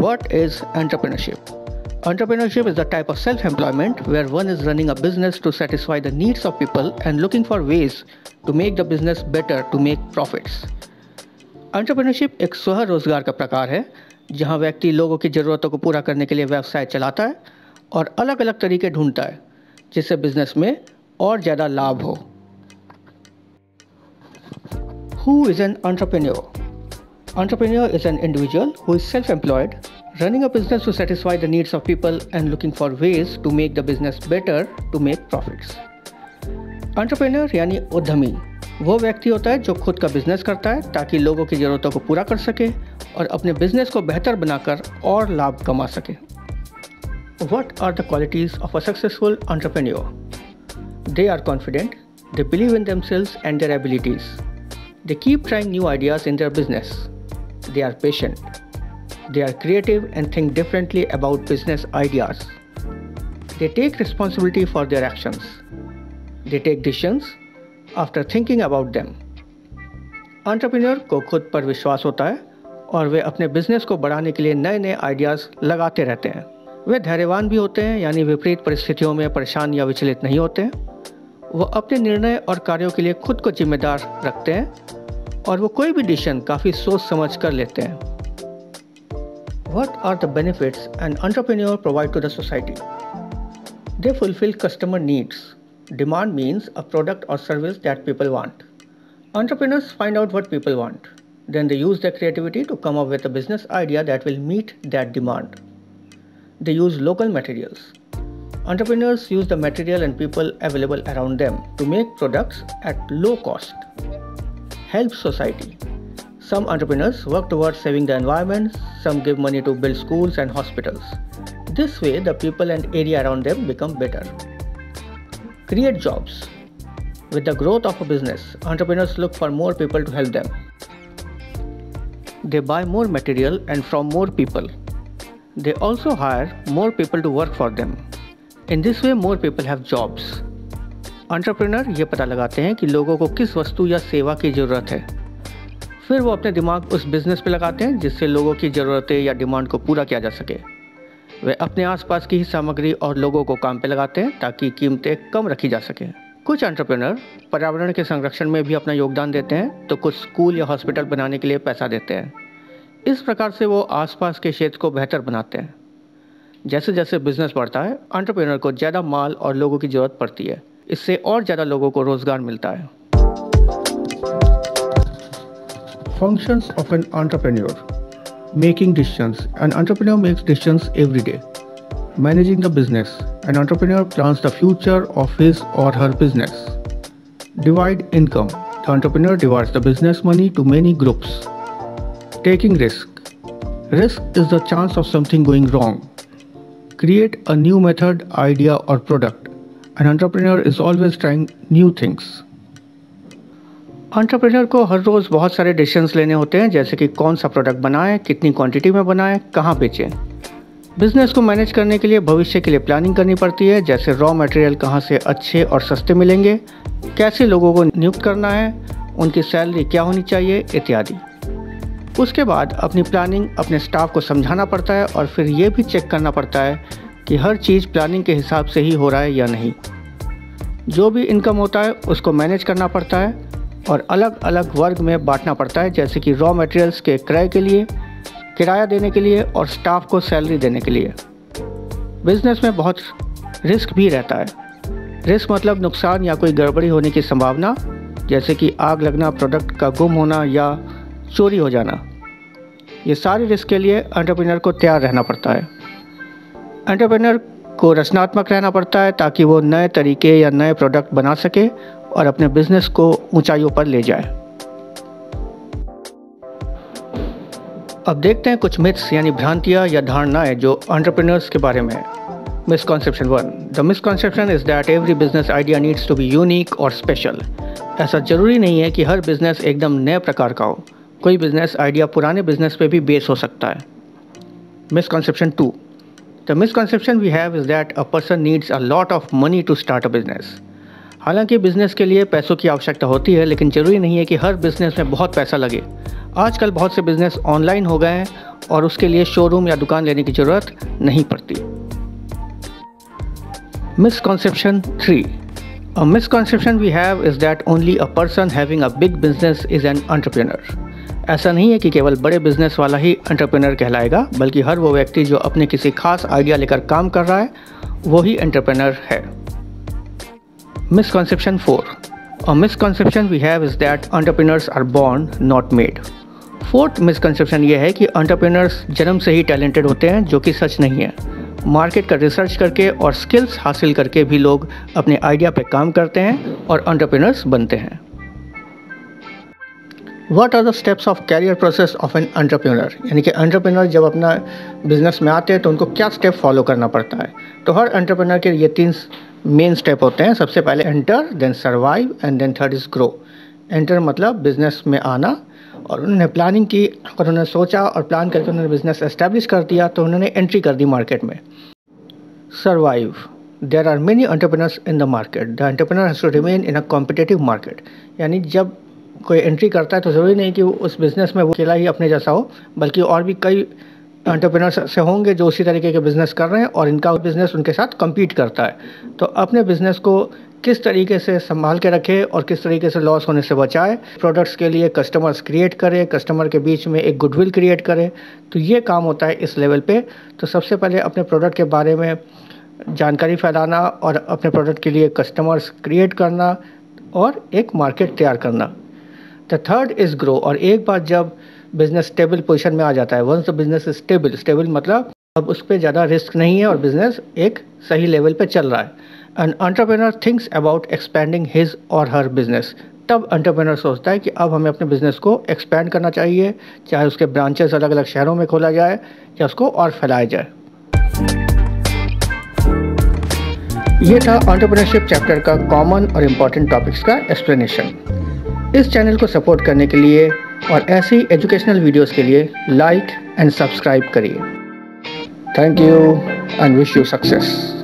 What is entrepreneurship? Entrepreneurship is the type of self-employment where one is running a business to satisfy the needs of people and looking for ways to make the business better to make profits. Entrepreneurship एक स्वरोजगार का प्रकार है जहां व्यक्ति लोगों की ज़रूरतों को पूरा करने के लिए व्यवसाय चलाता है और अलग अलग तरीके ढूंढता है जिससे बिजनेस में और ज़्यादा लाभ हो. Who is an entrepreneur? Entrepreneur is an individual who is self-employed, running a business to satisfy the needs of people and looking for ways to make the business better to make profits. Entrepreneur यानी उद्यमी वो व्यक्ति होता है जो खुद का business करता है ताकि लोगों की ज़रूरतों को पूरा कर सके और अपने बिजनेस को बेहतर बनाकर और लाभ कमा सके. What are the qualities of a successful entrepreneur? They are confident, they believe in themselves and their abilities. They keep trying new ideas in their business. They are patient. They are creative and think differently about business ideas. They take responsibility for their actions. They take decisions after thinking about them. Entrepreneur को खुद पर विश्वास होता है और वे अपने business को बढ़ाने के लिए नए नए आइडियाज़ लगाते रहते हैं. वे धैर्यवान भी होते हैं यानी विपरीत परिस्थितियों में परेशान या विचलित नहीं होते हैं. वो अपने निर्णय और कार्यों के लिए खुद को जिम्मेदार रखते हैं और वो कोई भी डिसीजन काफ़ी सोच समझ कर लेते हैं. What are the benefits an entrepreneur provide to the society? They fulfill customer needs. Demand means a product or service that people want. Entrepreneurs find out what people want. Then they use their creativity to come up with a business idea that will meet that demand. They use local materials. Entrepreneurs use the material and people available around them to make products at low cost. Help society. Some entrepreneurs work towards saving the environment, some give money to build schools and hospitals. This way, the people and area around them become better. Create jobs. With the growth of a business, entrepreneurs look for more people to help them. They buy more material and from more people. They also hire more people to work for them. In this way, more people have jobs. Entrepreneur ये पता लगाते हैं कि लोगों को किस वस्तु या सेवा की ज़रूरत है. फिर वो अपने दिमाग उस बिज़नेस पे लगाते हैं जिससे लोगों की ज़रूरतें या डिमांड को पूरा किया जा सके. वे अपने आसपास की ही सामग्री और लोगों को काम पे लगाते हैं ताकि कीमतें कम रखी जा सकें. कुछ एंटरप्रेन्योर पर्यावरण के संरक्षण में भी अपना योगदान देते हैं तो कुछ स्कूल या हॉस्पिटल बनाने के लिए पैसा देते हैं. इस प्रकार से वो आसपास के क्षेत्र को बेहतर बनाते हैं. जैसे जैसे बिजनेस बढ़ता है एंटरप्रेन्योर को ज़्यादा माल और लोगों की ज़रूरत पड़ती है. इससे और ज़्यादा लोगों को रोज़गार मिलता है. Functions of an entrepreneur. Making decisions. An entrepreneur makes decisions every day. Managing the business. An entrepreneur plans the future of his or her business. Divide income. The entrepreneur divides the business money to many groups. Taking risk. Risk is the chance of something going wrong. Create a new method, idea or product. An entrepreneur is always trying new things. Entrepreneur को हर रोज़ बहुत सारे decisions लेने होते हैं जैसे कि कौन सा प्रोडक्ट बनाएं, कितनी क्वांटिटी में बनाएं, कहाँ बेचें. बिजनेस को मैनेज करने के लिए भविष्य के लिए प्लानिंग करनी पड़ती है जैसे रॉ मटेरियल कहाँ से अच्छे और सस्ते मिलेंगे, कैसे लोगों को नियुक्त करना है, उनकी सैलरी क्या होनी चाहिए इत्यादि. उसके बाद अपनी प्लानिंग अपने स्टाफ को समझाना पड़ता है और फिर ये भी चेक करना पड़ता है कि हर चीज़ प्लानिंग के हिसाब से ही हो रहा है या नहीं. जो भी इनकम होता है उसको मैनेज करना पड़ता है और अलग अलग वर्ग में बांटना पड़ता है जैसे कि रॉ मटेरियल्स के क्रय के लिए, किराया देने के लिए और स्टाफ को सैलरी देने के लिए. बिजनेस में बहुत रिस्क भी रहता है. रिस्क मतलब नुकसान या कोई गड़बड़ी होने की संभावना जैसे कि आग लगना, प्रोडक्ट का गुम होना या चोरी हो जाना. ये सारे रिस्क के लिए एंटरप्रेन्योर को तैयार रहना पड़ता है. एंटरप्रेन्योर को रचनात्मक रहना पड़ता है ताकि वो नए तरीके या नए प्रोडक्ट बना सके और अपने बिजनेस को ऊंचाइयों पर ले जाए. अब देखते हैं कुछ मिथ्स यानी भ्रांतियाँ या धारणाएं जो एंटरप्रेन्योर्स के बारे में है. Misconception 1. The misconception is that every business idea needs to be unique और स्पेशल. ऐसा ज़रूरी नहीं है कि हर बिजनेस एकदम नए प्रकार का हो. कोई बिजनेस आइडिया पुराने बिजनेस पे भी बेस हो सकता है. Misconception 2. The misconception we have is that a person needs a lot of money to start a business. हालांकि बिजनेस के लिए पैसों की आवश्यकता होती है लेकिन ज़रूरी नहीं है कि हर बिजनेस में बहुत पैसा लगे. आजकल बहुत से बिजनेस ऑनलाइन हो गए हैं और उसके लिए शोरूम या दुकान लेने की ज़रूरत नहीं पड़ती। Misconception 3. A misconception we have is that only a person having a big business is an entrepreneur. ऐसा नहीं है कि केवल बड़े बिजनेस वाला ही एंटरप्रेन्योर कहलाएगा, बल्कि हर वो व्यक्ति जो अपने किसी खास आइडिया लेकर काम कर रहा है वो ही एंटरप्रेन्योर है। Misconception 4. A misconception we have is that entrepreneurs are born, not made. Fourth misconception ये है कि एंटरप्रेन्योर्स जन्म से ही टैलेंटेड होते हैं, जो कि सच नहीं है। मार्केट का रिसर्च करके और स्किल्स हासिल करके भी लोग अपने आइडिया पे काम करते हैं और एंटरप्रेन्योर्स बनते हैं। What are the steps of career process of an entrepreneur, यानी कि एंटरप्रेन्योर जब अपना बिजनेस में आते हैं तो उनको क्या स्टेप फॉलो करना पड़ता है। तो हर एंटरप्रेन्योर के ये 3 मेन स्टेप होते हैं। सबसे पहले enter, then survive and then third is grow. Enter मतलब बिजनेस में आना, और उन्होंने प्लानिंग की और उन्होंने सोचा और प्लान करके उन्होंने बिज़नेस एस्टेब्लिश कर दिया, तो उन्होंने एंट्री कर दी मार्केट में। Survive, there are many entrepreneurs in the market, the entrepreneur has to remain in a competitive market. यानी जब कोई एंट्री करता है तो ज़रूरी नहीं कि वो उस बिज़नेस में वो अकेला ही अपने जैसा हो, बल्कि और भी कई एंटरप्रेन्योर्स से होंगे जो उसी तरीके के बिज़नेस कर रहे हैं और इनका बिज़नेस उनके साथ कम्पीट करता है। तो अपने बिज़नेस को किस तरीके से संभाल के रखे और किस तरीके से लॉस होने से बचाए, प्रोडक्ट्स के लिए कस्टमर्स क्रिएट करे, कस्टमर के बीच में एक गुडविल क्रिएट करे, तो ये काम होता है इस लेवल पे। तो सबसे पहले अपने प्रोडक्ट के बारे में जानकारी फैलाना और अपने प्रोडक्ट के लिए कस्टमर्स क्रिएट करना और एक मार्केट तैयार करना। द थर्ड इज़ ग्रो, और एक बार जब बिज़नेस स्टेबल पोजीशन में आ जाता है, once the business is stable मतलब अब उस पर ज़्यादा रिस्क नहीं है और बिज़नेस एक सही लेवल पे चल रहा है। An entrepreneur thinks about expanding his or her business. तब एंटरप्रेन्योर सोचता है कि अब हमें अपने बिजनेस को एक्सपैंड करना चाहिए, चाहे उसके ब्रांचेस अलग अलग शहरों में खोला जाए या उसको और फैलाया जाए। ये था एंटरप्रेन्योरशिप चैप्टर का कॉमन और इम्पॉर्टेंट टॉपिक्स का एक्सप्लेनेशन। इस चैनल को सपोर्ट करने के लिए और ऐसी एजुकेशनल वीडियोस के लिए लाइक एंड सब्सक्राइब करिए। Thank you and wish you success.